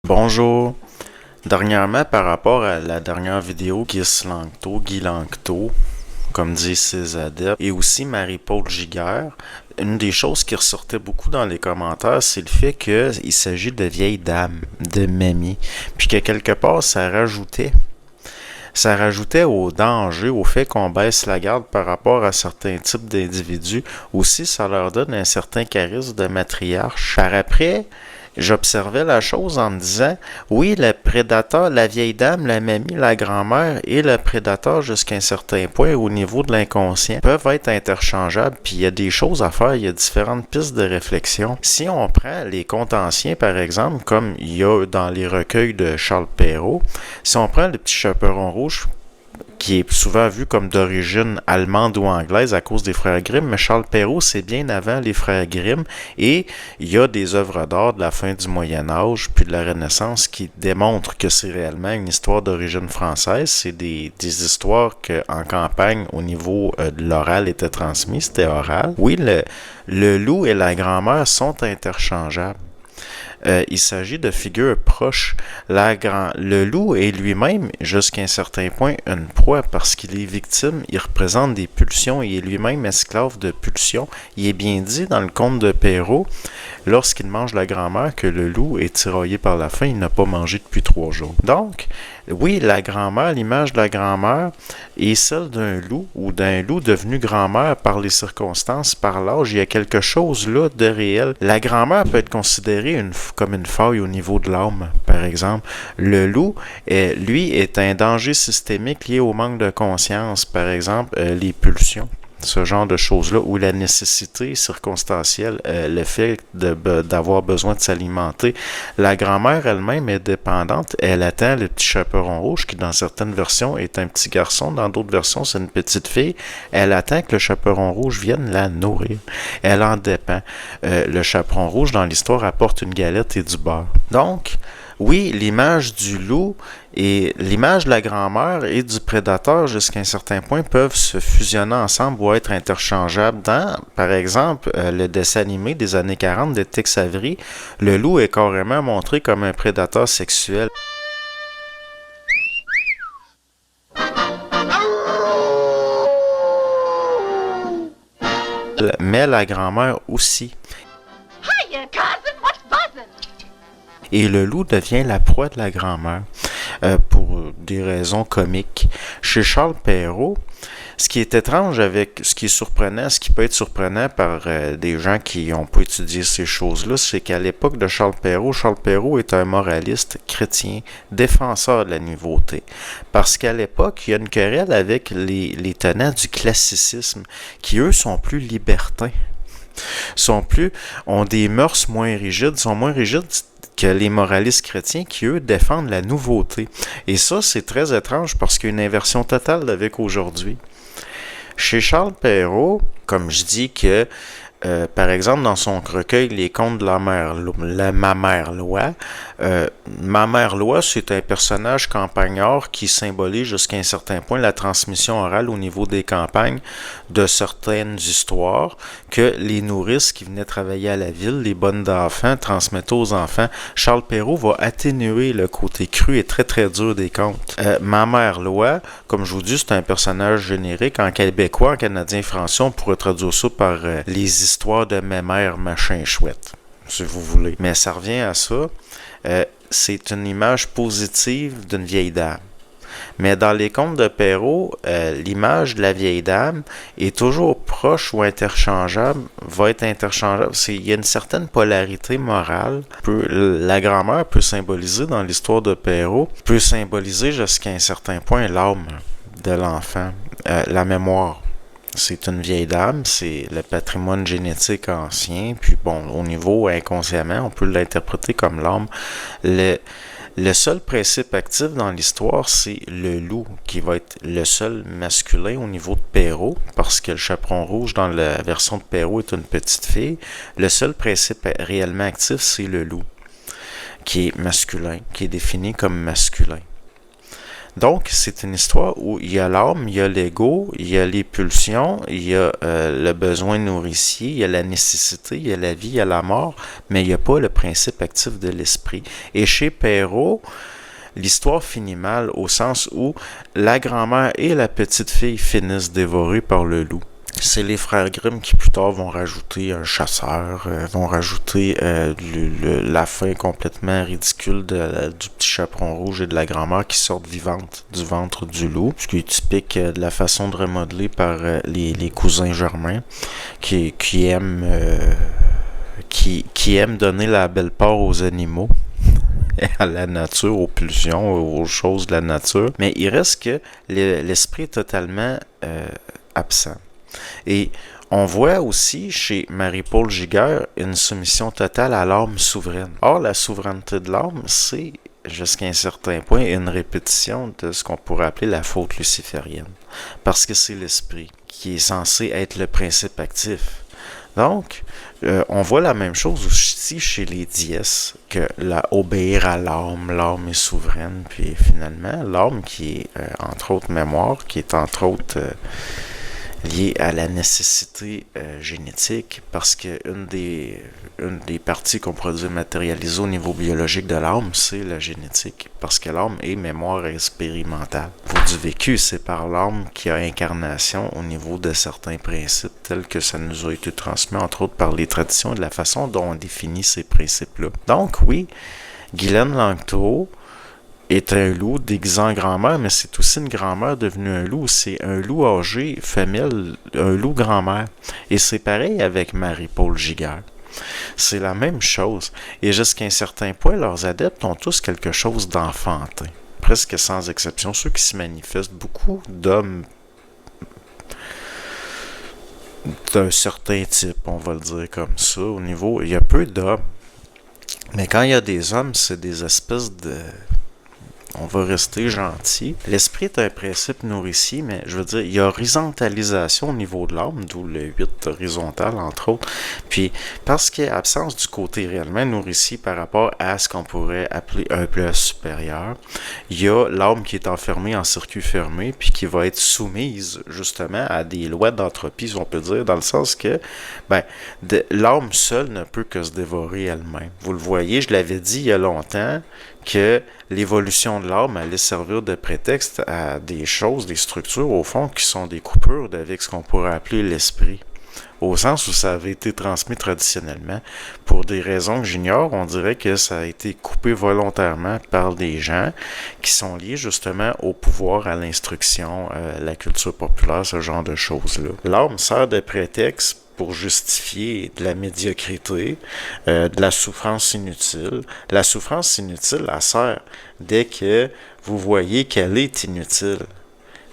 Bonjour. Dernièrement, par rapport à la dernière vidéo, Guy Langto, comme disent ses adeptes, et aussi Marie-Paul Giguère, une des choses qui ressortait beaucoup dans les commentaires, c'est le fait qu'il s'agit de vieilles dames, de mamies, puis que quelque part, ça rajoutait au danger, au fait qu'on baisse la garde par rapport à certains types d'individus. Aussi, ça leur donne un certain charisme de matriarche. Par après, j'observais la chose en me disant, oui, le prédateur, la vieille dame, la mamie, la grand-mère et le prédateur jusqu'à un certain point au niveau de l'inconscient peuvent être interchangeables, puis il y a des choses à faire, il y a différentes pistes de réflexion. Si on prend les contes anciens, par exemple, comme il y a dans les recueils de Charles Perrault, si on prend le petit chaperon rouge, qui est souvent vu comme d'origine allemande ou anglaise à cause des frères Grimm, mais Charles Perrault, c'est bien avant les frères Grimm, et il y a des œuvres d'art de la fin du Moyen Âge puis de la Renaissance qui démontrent que c'est réellement une histoire d'origine française. C'est des histoires que en campagne, au niveau de l'oral, étaient transmises, c'était oral. Oui, le loup et la grand-mère sont interchangeables. Il s'agit de figures proches. Le loup est lui-même, jusqu'à un certain point, une proie parce qu'il est victime, il représente des pulsions, il est lui-même esclave de pulsions. Il est bien dit dans le conte de Perrault, lorsqu'il mange la grand-mère, que le loup est tiraillé par la faim, il n'a pas mangé depuis 3 jours. Donc, oui, la grand-mère, l'image de la grand-mère est celle d'un loup ou d'un loup devenu grand-mère par les circonstances, par l'âge. Il y a quelque chose là de réel. La grand-mère peut être considérée comme une faille au niveau de l'âme, par exemple. Le loup, lui, est un danger systémique lié au manque de conscience, par exemple, les pulsions. Ce genre de choses-là, où la nécessité circonstancielle, le fait d'avoir besoin de s'alimenter. La grand-mère elle-même est dépendante. Elle attend le petit chaperon rouge, qui dans certaines versions est un petit garçon, dans d'autres versions c'est une petite fille. Elle attend que le chaperon rouge vienne la nourrir. Elle en dépend. Le chaperon rouge, dans l'histoire, apporte une galette et du beurre. Donc, oui, l'image du loup et l'image de la grand-mère et du prédateur, jusqu'à un certain point, peuvent se fusionner ensemble ou être interchangeables. Dans, par exemple, le dessin animé des années 40 de Tex Avery, le loup est carrément montré comme un prédateur sexuel. Mais la grand-mère aussi. Hiya, cousin, what's buzzin'? Et le loup devient la proie de la grand-mère pour des raisons comiques. Chez Charles Perrault, ce qui est étrange avec ce qui est surprenant, ce qui peut être surprenant par des gens qui n'ont pas étudié ces choses-là, c'est qu'à l'époque de Charles Perrault est un moraliste chrétien, défenseur de la nouveauté. Parce qu'à l'époque, il y a une querelle avec les tenants du classicisme, qui eux sont plus libertins, ont des mœurs moins rigides, sont moins rigides que les moralistes chrétiens qui, eux, défendent la nouveauté. Et ça, c'est très étrange parce qu'il y a une inversion totale avec aujourd'hui. Chez Charles Perrault, comme je dis que, par exemple, dans son recueil Les Contes de Ma Mère Loi, Ma Mère Loi, c'est un personnage campagnard qui symbolise jusqu'à un certain point la transmission orale au niveau des campagnes de certaines histoires que les nourrices qui venaient travailler à la ville, les bonnes d'enfants, transmettaient aux enfants. Charles Perrault va atténuer le côté cru et très très dur des contes. Ma Mère Loi, comme je vous dis, c'est un personnage générique. En québécois, en canadien français, on pourrait traduire ça par les histoires de mes mères machin chouette, si vous voulez. Mais ça revient à ça. C'est une image positive d'une vieille dame. Mais dans les contes de Perrault, l'image de la vieille dame est toujours proche ou interchangeable, va être interchangeable. Il y a une certaine polarité morale. La grand-mère peut symboliser, dans l'histoire de Perrault, peut symboliser jusqu'à un certain point l'âme de l'enfant, la mémoire. C'est une vieille dame, c'est le patrimoine génétique ancien, puis bon, au niveau inconsciemment, on peut l'interpréter comme l'âme. Le seul principe actif dans l'histoire, c'est le loup, qui va être le seul masculin au niveau de Perrault, parce que le chaperon rouge dans la version de Perrault est une petite fille. Le seul principe réellement actif, c'est le loup, qui est masculin, qui est défini comme masculin. Donc, c'est une histoire où il y a l'âme, il y a l'ego, il y a les pulsions, il y a le besoin nourricier, il y a la nécessité, il y a la vie, il y a la mort, mais il n'y a pas le principe actif de l'esprit. Et chez Perrault, l'histoire finit mal au sens où la grand-mère et la petite-fille finissent dévorées par le loup. C'est les frères Grimm qui plus tard vont rajouter un chasseur, vont rajouter la fin complètement ridicule du petit chaperon rouge et de la grand-mère qui sortent vivantes du ventre du loup, ce qui est typique de la façon de remodeler par les cousins germains qui aiment donner la belle part aux animaux, à la nature, aux pulsions, aux choses de la nature, mais il reste que l'esprit est totalement absent. Et on voit aussi chez Marie-Paul Giguère une soumission totale à l'âme souveraine. Or, la souveraineté de l'âme, c'est, jusqu'à un certain point, une répétition de ce qu'on pourrait appeler la faute luciférienne. Parce que c'est l'esprit qui est censé être le principe actif. Donc, on voit la même chose aussi chez les dièses, que obéir à l'âme est souveraine, puis finalement, l'âme qui est, entre autres, mémoire, qui est, entre autres, lié à la nécessité génétique, parce que une des parties qu'on pourrait dire matérialiser au niveau biologique de l'âme, c'est la génétique, parce que l'âme est mémoire expérimentale. Pour du vécu, c'est par l'âme qu'il y a incarnation au niveau de certains principes, tels que ça nous a été transmis, entre autres, par les traditions et de la façon dont on définit ces principes-là. Donc oui, Guylaine Langto est un loup déguisé en grand-mère, mais c'est aussi une grand-mère devenue un loup. C'est un loup âgé, femelle, un loup grand-mère. Et c'est pareil avec Marie-Paul Giguère. C'est la même chose. Et jusqu'à un certain point, leurs adeptes ont tous quelque chose d'enfantin. Presque sans exception. Ceux qui se manifestent, beaucoup d'hommes d'un certain type, on va le dire comme ça, au niveau... Il y a peu d'hommes. Mais quand il y a des hommes, c'est des espèces de... On va rester gentil. L'esprit est un principe nourricier, mais je veux dire, il y a horizontalisation au niveau de l'âme, d'où le 8 horizontal, entre autres. Puis, parce qu'il y a absence du côté réellement nourricier par rapport à ce qu'on pourrait appeler un plan supérieur, il y a l'âme qui est enfermée en circuit fermé, puis qui va être soumise, justement, à des lois d'entropie, si on peut dire, dans le sens que, l'âme seule ne peut que se dévorer elle-même. Vous le voyez, je l'avais dit il y a longtemps, que l'évolution de l'âme allait servir de prétexte à des choses, des structures, au fond, qui sont des coupures avec ce qu'on pourrait appeler l'esprit. Au sens où ça avait été transmis traditionnellement. Pour des raisons que j'ignore, on dirait que ça a été coupé volontairement par des gens qui sont liés justement au pouvoir, à l'instruction, la culture populaire, ce genre de choses-là. L'âme sert de prétexte pour justifier de la médiocrité, de la souffrance inutile. La souffrance inutile, elle sert dès que vous voyez qu'elle est inutile.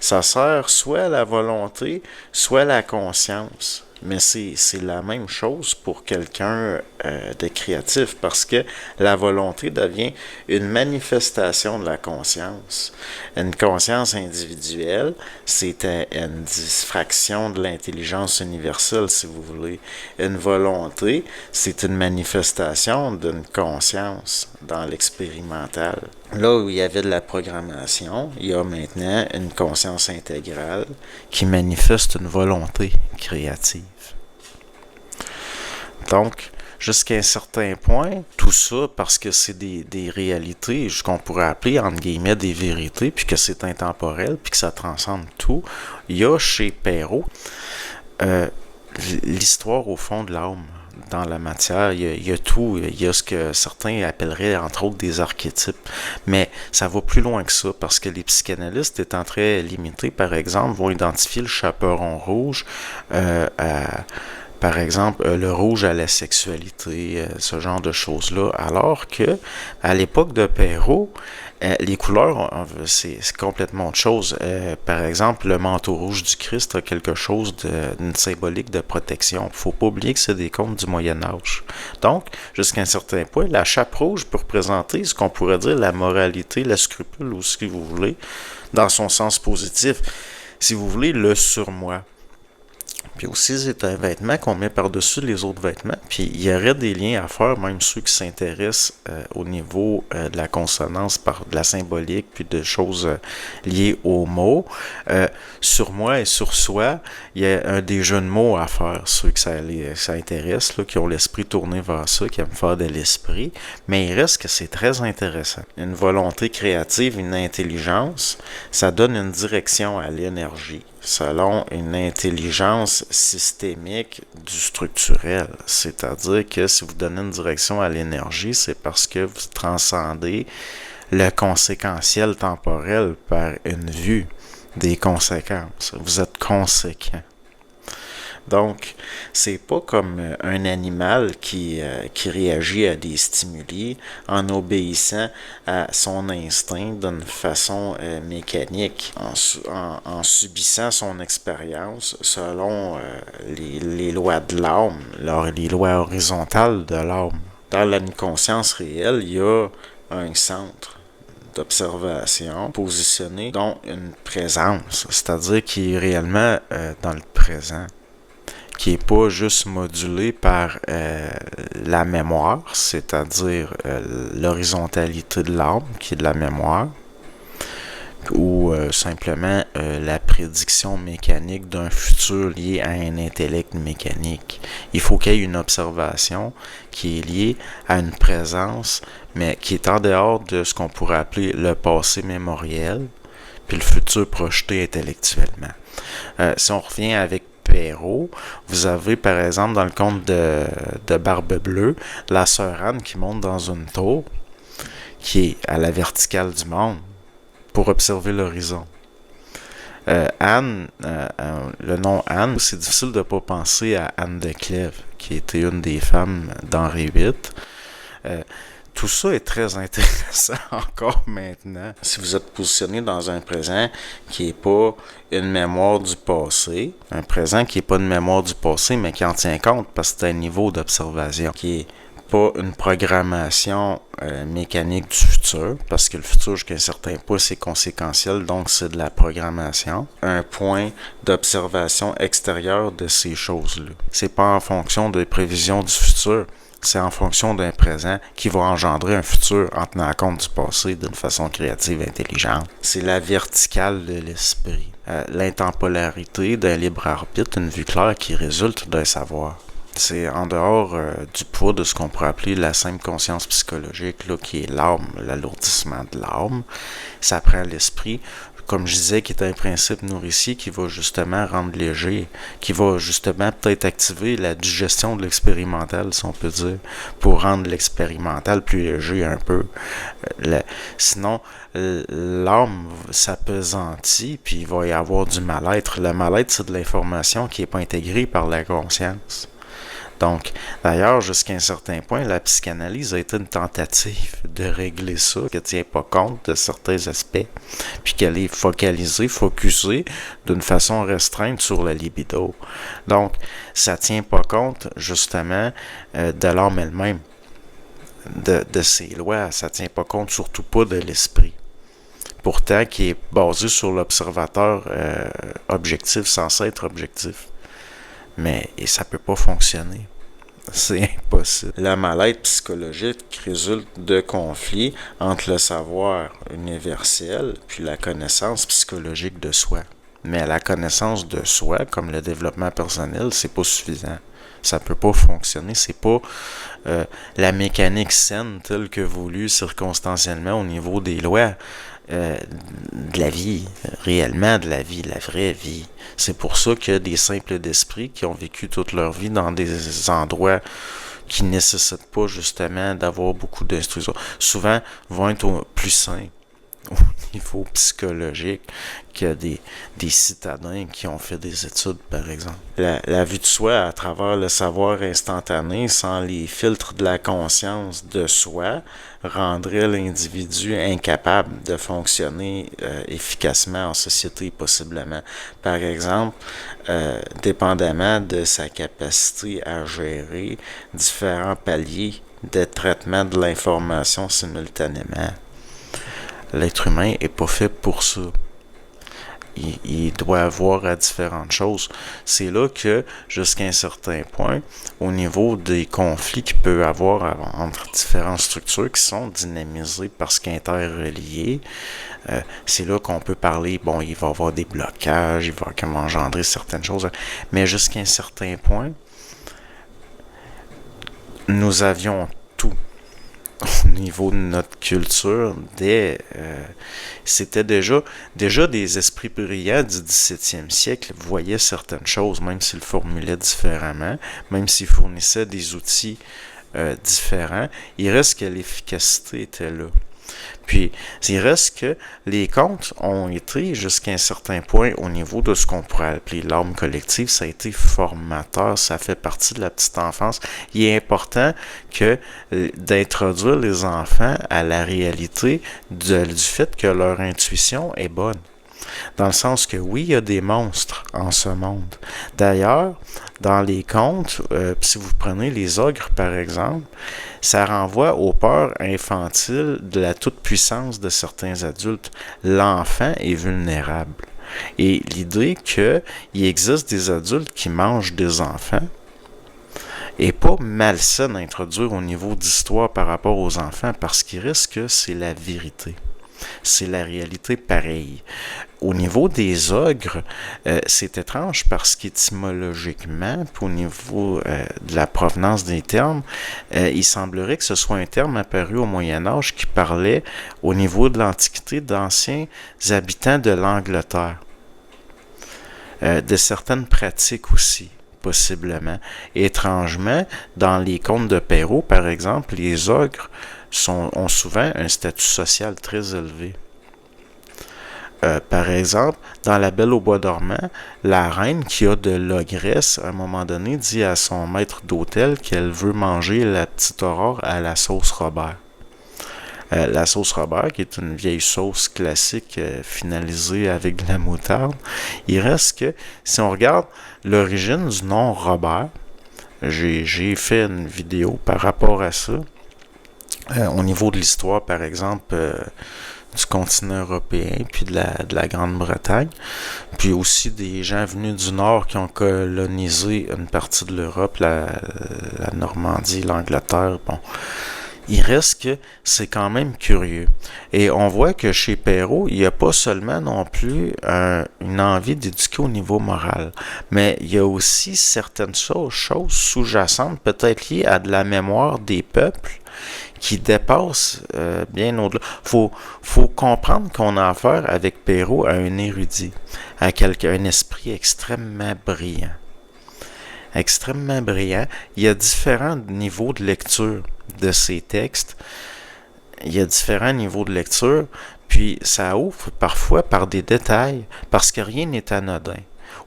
Ça sert soit à la volonté, soit à la conscience. Mais c'est la même chose pour quelqu'un de créatif, parce que la volonté devient une manifestation de la conscience. Une conscience individuelle, c'est une diffraction de l'intelligence universelle, si vous voulez. Une volonté, c'est une manifestation d'une conscience dans l'expérimental. Là où il y avait de la programmation, il y a maintenant une conscience intégrale qui manifeste une volonté créative. Donc, jusqu'à un certain point, tout ça, parce que c'est des réalités, ce qu'on pourrait appeler, entre guillemets, des vérités, puis que c'est intemporel, puis que ça transcende tout, il y a chez Perrault l'histoire au fond de l'âme. Dans la matière, il y a tout, il y a ce que certains appelleraient entre autres des archétypes, mais ça va plus loin que ça, parce que les psychanalystes étant très limités, par exemple, vont identifier le chaperon rouge par exemple, le rouge à la sexualité, ce genre de choses-là, alors que à l'époque de Perrault, les couleurs, c'est complètement autre chose. Par exemple, le manteau rouge du Christ a quelque chose d'une symbolique de protection. Il ne faut pas oublier que c'est des contes du Moyen-Âge. Donc, jusqu'à un certain point, la chape rouge peut représenter ce qu'on pourrait dire la moralité, la scrupule, ou ce que vous voulez, dans son sens positif. Si vous voulez, le surmoi. Puis aussi, c'est un vêtement qu'on met par-dessus les autres vêtements. Puis il y aurait des liens à faire, même ceux qui s'intéressent au niveau de la consonance, par de la symbolique, puis de choses liées aux mots. Sur moi et sur soi, il y a des jeux de mots à faire, ceux que ça intéresse, là, qui ont l'esprit tourné vers ça, qui aiment faire de l'esprit. Mais il reste que c'est très intéressant. Une volonté créative, une intelligence, ça donne une direction à l'énergie, selon une intelligence systémique du structurel. C'est-à-dire que si vous donnez une direction à l'énergie, c'est parce que vous transcendez le conséquentiel temporel par une vue des conséquences. Vous êtes conséquent. Donc, c'est pas comme un animal qui réagit à des stimuli en obéissant à son instinct d'une façon mécanique, en subissant son expérience selon les lois de l'âme, les lois horizontales de l'âme. Dans l'inconscience réelle, il y a un centre d'observation positionné, dont une présence, c'est-à-dire qui est réellement dans le présent, qui n'est pas juste modulé par la mémoire, c'est-à-dire l'horizontalité de l'âme, qui est de la mémoire, ou simplement la prédiction mécanique d'un futur lié à un intellect mécanique. Il faut qu'il y ait une observation qui est liée à une présence, mais qui est en dehors de ce qu'on pourrait appeler le passé mémoriel, puis le futur projeté intellectuellement. Si on revient avec Perrault, vous avez par exemple dans le conte de Barbe Bleue, la sœur Anne qui monte dans une tour qui est à la verticale du monde pour observer l'horizon. Anne, le nom Anne, c'est difficile de ne pas penser à Anne de Clèves, qui était une des femmes d'Henri VIII. Tout ça est très intéressant encore maintenant. Si vous êtes positionné dans un présent qui n'est pas une mémoire du passé, un présent qui n'est pas une mémoire du passé, mais qui en tient compte parce que c'est un niveau d'observation qui est pas une programmation mécanique du futur, parce que le futur, jusqu'à un certain point, c'est conséquentiel, donc c'est de la programmation. Un point d'observation extérieur de ces choses-là. C'est pas en fonction de prévisions du futur, c'est en fonction d'un présent qui va engendrer un futur en tenant compte du passé d'une façon créative et intelligente. C'est la verticale de l'esprit. L'intemporalité d'un libre arbitre, une vue claire qui résulte d'un savoir. C'est en dehors du poids de ce qu'on pourrait appeler la simple conscience psychologique, là, qui est l'âme, l'alourdissement de l'âme. Ça prend l'esprit, comme je disais, qui est un principe nourricier qui va justement rendre léger, qui va justement peut-être activer la digestion de l'expérimental, si on peut dire, pour rendre l'expérimental plus léger un peu. Sinon, l'âme s'appesantit, puis il va y avoir du mal-être. Le mal-être, c'est de l'information qui n'est pas intégrée par la conscience. Donc, d'ailleurs, jusqu'à un certain point, la psychanalyse a été une tentative de régler ça, qu'elle ne tient pas compte de certains aspects, puis qu'elle est focusée d'une façon restreinte sur la libido. Donc, ça ne tient pas compte, justement, de l'âme elle-même, de ses lois, ça ne tient pas compte surtout pas de l'esprit. Pourtant, qui est basé sur l'observateur objectif, censé être objectif. Mais ça peut pas fonctionner. C'est impossible. Le mal-être psychologique résulte de conflits entre le savoir universel puis la connaissance psychologique de soi. Mais la connaissance de soi, comme le développement personnel, c'est pas suffisant. Ça peut pas fonctionner. C'est pas la mécanique saine telle que voulue circonstanciellement au niveau des lois. De la vie, réellement de la vie, la vraie vie. C'est pour ça qu'il y a des simples d'esprit qui ont vécu toute leur vie dans des endroits qui ne nécessitent pas justement d'avoir beaucoup d'instruction. Souvent, vont être plus sains au niveau psychologique qu'il y a des citadins qui ont fait des études, par exemple. La vue de soi à travers le savoir instantané, sans les filtres de la conscience de soi, rendrait l'individu incapable de fonctionner efficacement en société, possiblement. Par exemple, dépendamment de sa capacité à gérer différents paliers de traitement de l'information simultanément. L'être humain n'est pas fait pour ça. il doit avoir à différentes choses. C'est là que, jusqu'à un certain point, au niveau des conflits qu'il peut y avoir entre différentes structures qui sont dynamisées parce qu'interreliées, c'est là qu'on peut parler, bon, il va y avoir des blocages, il va engendrer certaines choses, mais jusqu'à un certain point, nous avions tout au niveau de notre culture. C'était déjà des esprits brillants du 17e siècle voyaient certaines choses, même s'ils formulaient différemment, même s'ils fournissaient des outils différents, il reste que l'efficacité était là. Puis, il reste que les contes ont été, jusqu'à un certain point, au niveau de ce qu'on pourrait appeler l'âme collective, ça a été formateur, ça fait partie de la petite enfance. Il est important que d'introduire les enfants à la réalité du fait que leur intuition est bonne. Dans le sens que oui, il y a des monstres en ce monde. D'ailleurs, dans les contes, si vous prenez les ogres par exemple, ça renvoie aux peurs infantiles de la toute-puissance de certains adultes. L'enfant est vulnérable. Et l'idée qu'il existe des adultes qui mangent des enfants est pas malsaine à introduire au niveau d'histoire par rapport aux enfants parce qu'il reste que c'est la vérité. C'est la réalité pareille. Au niveau des ogres, c'est étrange parce qu'étymologiquement, au niveau de la provenance des termes, il semblerait que ce soit un terme apparu au Moyen Âge qui parlait au niveau de l'Antiquité d'anciens habitants de l'Angleterre. De certaines pratiques aussi, possiblement. Étrangement, dans les contes de Perrault, par exemple, les ogres ont souvent un statut social très élevé. Par exemple, dans La Belle au bois dormant, la reine qui a de l'ogresse, à un moment donné, dit à son maître d'hôtel qu'elle veut manger la petite Aurore à la sauce Robert. La sauce Robert, qui est une vieille sauce classique finalisée avec de la moutarde, il reste que, si on regarde l'origine du nom Robert, j'ai fait une vidéo par rapport à ça. Au niveau de l'histoire, par exemple, du continent européen, puis de la Grande-Bretagne, puis aussi des gens venus du Nord qui ont colonisé une partie de l'Europe, la Normandie, l'Angleterre, bon. Il reste que c'est quand même curieux. Et on voit que chez Perrault, il n'y a pas seulement non plus une envie d'éduquer au niveau moral, mais il y a aussi certaines choses sous-jacentes, peut-être liées à de la mémoire des peuples, qui dépassent bien au-delà. Faut comprendre qu'on a affaire avec Perrault à un érudit, à un esprit extrêmement brillant. Extrêmement brillant. Il y a différents niveaux de lecture de ces textes. Il y a différents niveaux de lecture, puis ça ouvre parfois par des détails, parce que rien n'est anodin.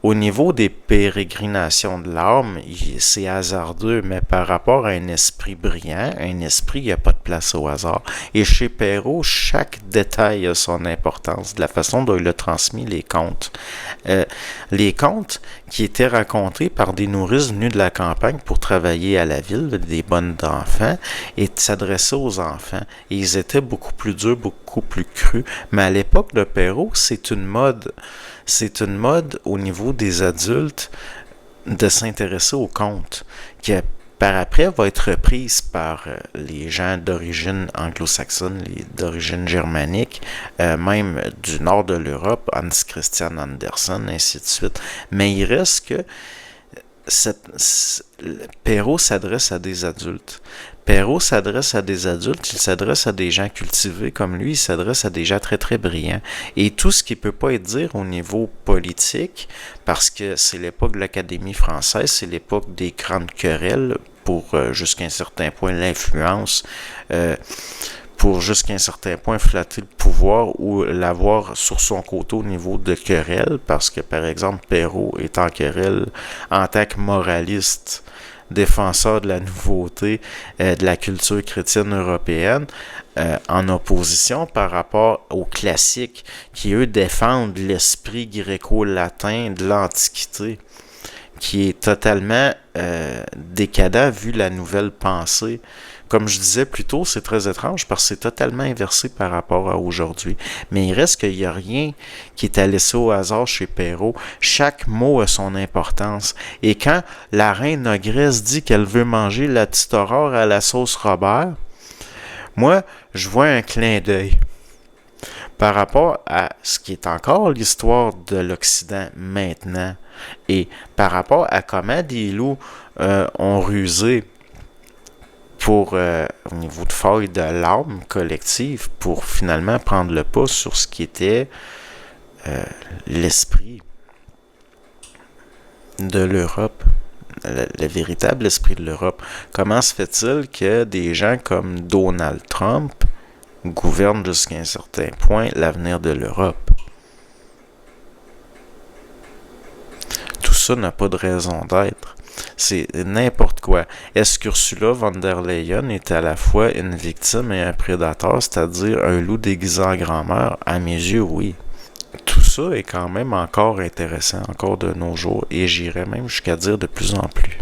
Au niveau des pérégrinations de l'âme, c'est hasardeux, mais par rapport à un esprit brillant, un esprit, il n'y a pas de place au hasard. Et chez Perrault, chaque détail a son importance, de la façon dont il a transmis les contes. Les contes qui étaient racontés par des nourrices venues de la campagne pour travailler à la ville, des bonnes d'enfants, et s'adressaient aux enfants. Et ils étaient beaucoup plus durs, beaucoup plus crus. Mais à l'époque de Perrault, c'est une mode au niveau des adultes de s'intéresser aux contes, qui par après va être reprise par les gens d'origine anglo-saxonne, d'origine germanique, même du nord de l'Europe, Hans Christian Andersen, ainsi de suite. Mais il reste que Perrault s'adresse à des adultes. Perrault s'adresse à des adultes, il s'adresse à des gens cultivés comme lui, il s'adresse à des gens très très brillants. Et tout ce qui ne peut pas être dit au niveau politique, parce que c'est l'époque de l'Académie française, c'est l'époque des grandes querelles pour jusqu'à un certain point l'influence, pour jusqu'à un certain point flatter le pouvoir ou l'avoir sur son côté au niveau de querelles, parce que par exemple Perrault est en querelle en tant que moraliste, défenseur de la nouveauté de la culture chrétienne européenne, en opposition par rapport aux classiques qui, eux, défendent l'esprit gréco-latin de l'Antiquité. qui est totalement décadent vu la nouvelle pensée. Comme je disais plus tôt, c'est très étrange parce que c'est totalement inversé par rapport à aujourd'hui. Mais il reste qu'il n'y a rien qui est à laisser au hasard chez Perrault. Chaque mot a son importance. Et quand la reine Ogresse dit qu'elle veut manger la petite Aurore à la sauce Robert, moi, je vois un clin d'œil par rapport à ce qui est encore l'histoire de l'Occident maintenant et par rapport à comment des loups ont rusé pour au niveau de faille de l'âme collective pour finalement prendre le pas sur ce qui était l'esprit de l'Europe, le véritable esprit de l'Europe. Comment se fait-il que des gens comme Donald Trump gouvernent jusqu'à un certain point l'avenir de l'Europe? Tout ça n'a pas de raison d'être. C'est n'importe quoi. Est-ce qu'Ursula von der Leyen est à la fois une victime et un prédateur, c'est-à-dire un loup déguisé en grand-mère? À mes yeux, oui. Tout ça est quand même encore intéressant, encore de nos jours, et j'irais même jusqu'à dire de plus en plus.